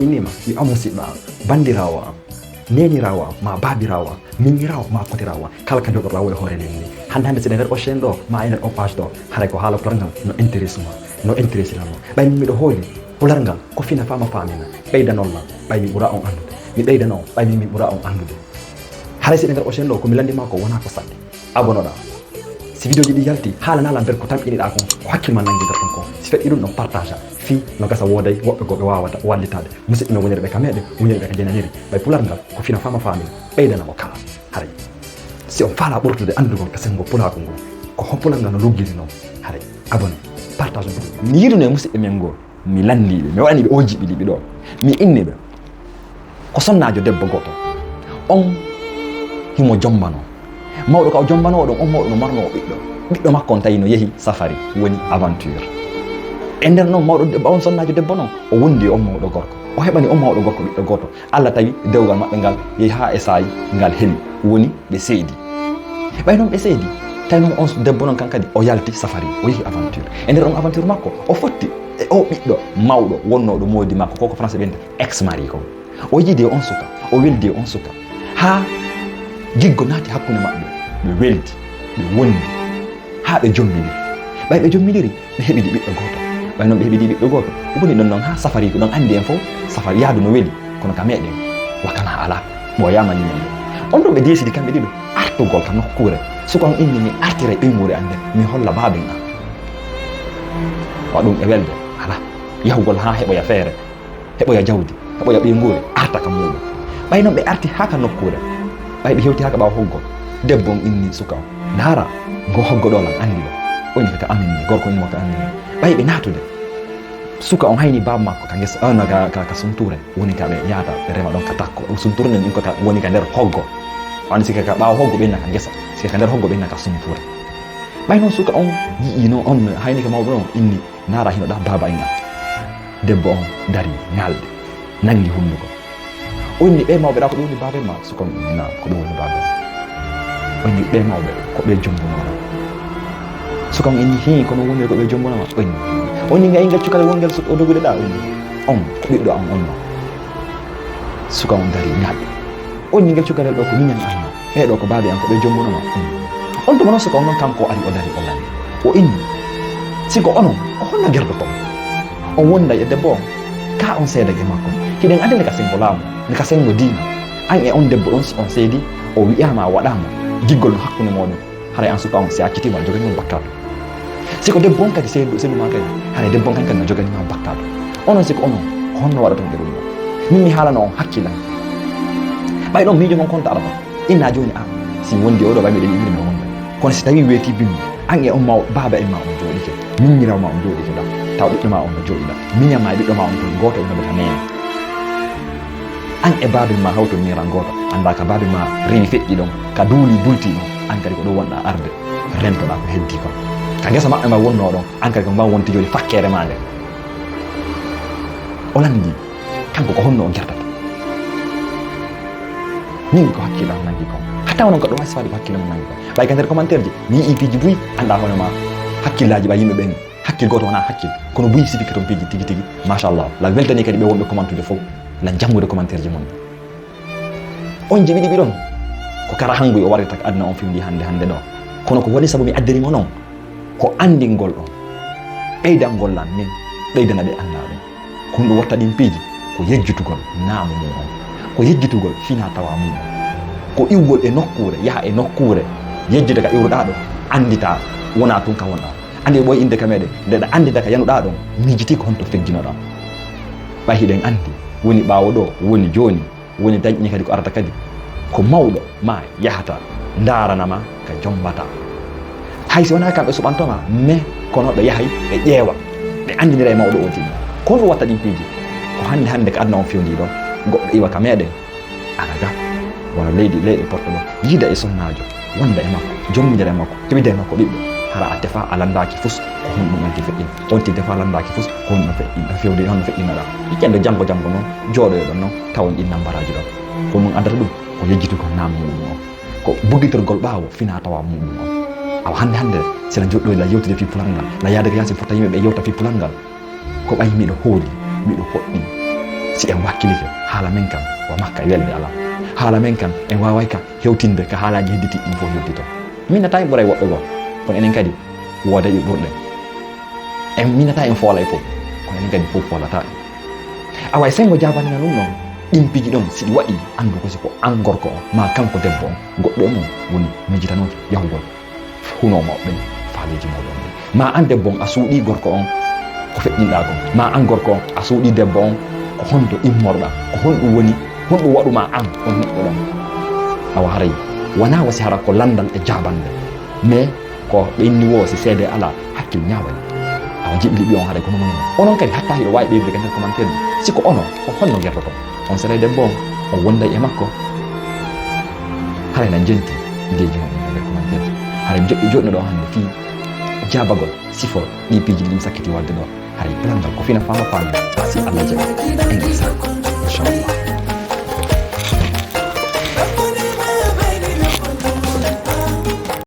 inima mi amusidɗo am bandirawo am nenirawo am ma babirawo am miñirawo ma kotirawo am kala ka jogoɗo lawo e hoore nden ni hande seɗe nder o chaine ɗo ma enen o page ɗo haray ko haala pulargal no intéresse ma no intéresse lanno ɓay min miɗo hooli pulargal ko fina fama famina ɓeydanollam ɓay mi ɓuura on andude mi ɓeydano ɓay min mi ɓuura on andude haray seɗe nder o chaine ɗo komi landima ko wona ko saɗɗe abonoɗa si vidéo ji ɗi yalti haalanala nder ko tamƴiniɗa kon ko hakkille ma nangi nder ɗon ko si feƴƴi ɗum ɗon partage fi no gasa wooday woɓɓe goɓe wawata wallitade musidɓe men wonirɓe ka meɗe wonirɓe ka jenaniri ɓay pular ngal ko fina fama famina ɓeydanamo kala haray si on faala ɓurtude andugol ka sengo pulaku ngol ko hon pular ngal no luggiri noon haray abonné partage ɗum mi yiɗuno e musidɓe men ngol mi landiɓe mi waɗaniɓe o jiɓɓiliɓe ɗo mi inniɓe ko sonnajo debbo goto on himo jombano mawɗo ka o jombanowo ɗon on mawɗo no marnowo ɓiɗɗo makko on tawi no yeehi safari woni aventure e nder noon mawɗo debbo on sonnajo debbo noon o wondi on mawɗo gorko o heɓani on mawɗo gorko ɓiɗɗo goto Allah tawi dewgal maɓɓe ngal yeehi ha e saayi ngal heeli woni ɓe seedi ɓay noon ɓe seedi tawi noon on debbo noon kankadi o yalti safari o yeehi aventure e nder on aventure makko o fotti e o ɓiɗɗo mawɗo wonnoɗo moodi makko koko français ɓe ex mari ko o yiidi on suka o weldi on suka ha giggo naati hakkunde maɓɓe ɓe weldi ɓe wondi ha ɓe jommidiri ɓay ɓe jommidiri ɓe heɓidi ɓiɗɗo goto ɓay noon ɓe heɓidi ɓiɗɗo goto woni ɗon noon ha safari ko ɗon andi en fof safari yaadu no weeli kono ka meɗen wakana ala ɓoyama ñimen on ɗo ɓe desidi kamɓe ɗiɗo artugol ka nokkure suka on inni mi artira e ɓeymure an nden mi holla baaben an wa ɗum e welde ala yahugol ha heɓoya feere heɓoya jawdi heɓoya ɓeygure arta ka muɗum ɓay noon ɓe arti ha ka nokkure ɓay ɓe hewti ha ka ɓawa hoggol debbo on inni suka o ndaara ngo hoggoɗolan andi ɗo oni kaka aminni gorko inni makko aminni ɓay ɓe natude suka on hayni baba makko ka gesa ka sumture woni ka ɓe yaata ɓe rema ɗon ka takko sumture nden ɗin kota woni ka nder hoggo andi sika ka ɓawa hoggo ɓenna ka gesa sika ka nder hoggo ɓenna ka sumture ɓay noon suka on yii noon on hayni ka mawɗo on inni naara hinoɗa baba en an debbo on dari ñalde nangi hunduko onni ɓe mawɓe ɗa ko ɓe woni babe ma suka on inni na ko ɓe woni babe onni ɓe mawɓe ko ɓe jombunoɗa suka on inni hi kono woniri ko ɓe jombunoma onni nga ingel cukale wongel o dogude ɗa onni on ko ɓiɗɗo an on ma suka on dari ñaɓɓe onni ngel cukalel ɗo ko miñan anma ɓeɗo ko baabe an ko ɓe jombunoma on tuma noon suka on noon kanko ari o dari o landi o inni sigo onon o holno gerdoton on wonda e debbo on ka on seedake makko hiɗen andi ne ka sengo laamu ne ka sengo diina an e on debbo on on seedi o wiyama waɗama giggol no hakkunde moɗon haray an suka on si accitima a joganima bakkaɗo siko debbo on kadi seeduma kadi haray debbo on kan kadi no joganima bakkaɗo onon siko onon honno waɗaton ɓe ɗum min mi haalano on hakkillan ɓay ɗon miijo noon konta arata inna joni a si wondi oɗo ɓay miɗen yiɗiri no wonda kono si tawi weeti bimmi an e on ma baba en ma on jooɗike miñiraw ma on jooɗike ɗa taw ɓiɗɗo ma on no jooɗiɗa miñama e ɓiɗɗo ma on ton goto noɓe ta nene an e babel ma hawto miran goto anda ka babel ma rewi feƴƴi ɗon ka duuli bulti ɗon an kadi ko ɗo wonɗa arde rentoɗa ko heddi kon ka gesa maɓɓe ma wonno ɗon an kadi ko mbaw wonti joni fakkere ma nde o landi kanko ko honno o gertata min ko hakkille am nangi kon hatta wonon ko ɗo wasi faade ko hakkille mum nangi kon ɓay ka nder commentaire ji mi yii piiji buyi anda hono ma hakkillaji ɓa yimɓe ɓen hakkil goto wona hakkil kono buyi sifike toon piiji tigi tigi machallah la weltani kadi ɓe wonɓe commentude fof la jangude commentaire ji mon on jiɓiɗi ɓi ɗon ko kara hanguy o warita ko aduna on fimdi hande ɗo kono ko waɗi saabu mi addanimo noon ko andingol ɗon ɓeydangol lan min ɓeydana ɓe anda ɗum kono ɗum watta ɗin piiji ko yejjutugol naamu mum on ko yejjutugol fina tawa mum on ko iwgol e nokkure yaha e nokkure yejjude ka iwruɗa ɗo andita wona tun ka wonɗa andi ɓoy inde ka meɗen ndeɗa andida ka yanuɗa ɗon miijiti ko honto fegginoɗa ɓay hiɗen andi woni ɓawo ɗo woni joni woni dañƴi kadi ko arata kadi ko mawɗo ma yahata daranama ka jombata hay si wona kamɓe suɓantoma mais kono ɓe yahay ɓe ƴeewa ɓe andinira e mawɗo o tigi kon ɗum watta ɗin piiji ko hande ko aduna on fewndi ɗon goɗɗo iwa ka meɗen araga wona leyɗe porte ɗo yiida e sonnajo wonda e makko jommidira e makko keɓida e makko ɓiɓɓe hara a tefa a landaki fus ko honɗum anti feƴƴin on ti defa landaki fus ko honɗum feƴƴin fewde honno feƴƴinaɗa yiccande janggo noon jooɗoyoɗon noon tawon ɗin nambaraji ɗon ko ɗum addata ɗum ko yejjitugol namdu muɗum on ko buggitorgol ɓaawo fina tawa muɗum on awa hande sena joɗɗo la yewtude fi pulal ngal la yaade ko yasi fotta yimɓe ɓe yewta fi pulal ngal ko ɓay miɗo hooli miɗo poɗɗi si en wakkilike haala men kam wa makka welde ala haala men kam en waway ka hewtinde ka haalaji hedditi ɗum fof heddito min nata en ɓuray woɓɓe goo kono enen kadi wooda e ɓurɗen en minata en foolay fof kono enen kadi fof foolata away sengo jabanina ɗum noon ɗin piji ɗon siɗi waɗi andu ko siko an gorko o ma kanko debbo on goɗɗo e mum woni mijitanoke yahugol hunomo ɓen faaleji moɗon ɗi ma an debbo on a suuɗi gorko on ko feƴƴinɗa kon ma an gorko on a suuɗi debbo on ko honto immorɗa ko honɗum woni honɗum waɗuma an on neɗɗo ɗon awa haray wona wasi hara ko landal e jabande mais ko ɓenni wo si seede ala hakkil ñawani awa jiɓili ɓiyon haray ko nomoni onon kadi hatta hiɗo wawi ɓeydude ka nder commentaire ji siko ono ko honno guertoto on seeɗa debbo on on wonday e makko haray na jenti ideji mon e nder commentaire ji haray joɓɓi joɗno ɗo hande fi jabagol sifo ɗi piiji ɗi ɗum sakkiti wadde ɗo haray belangal ko fina fama famina si Allah jaɓi en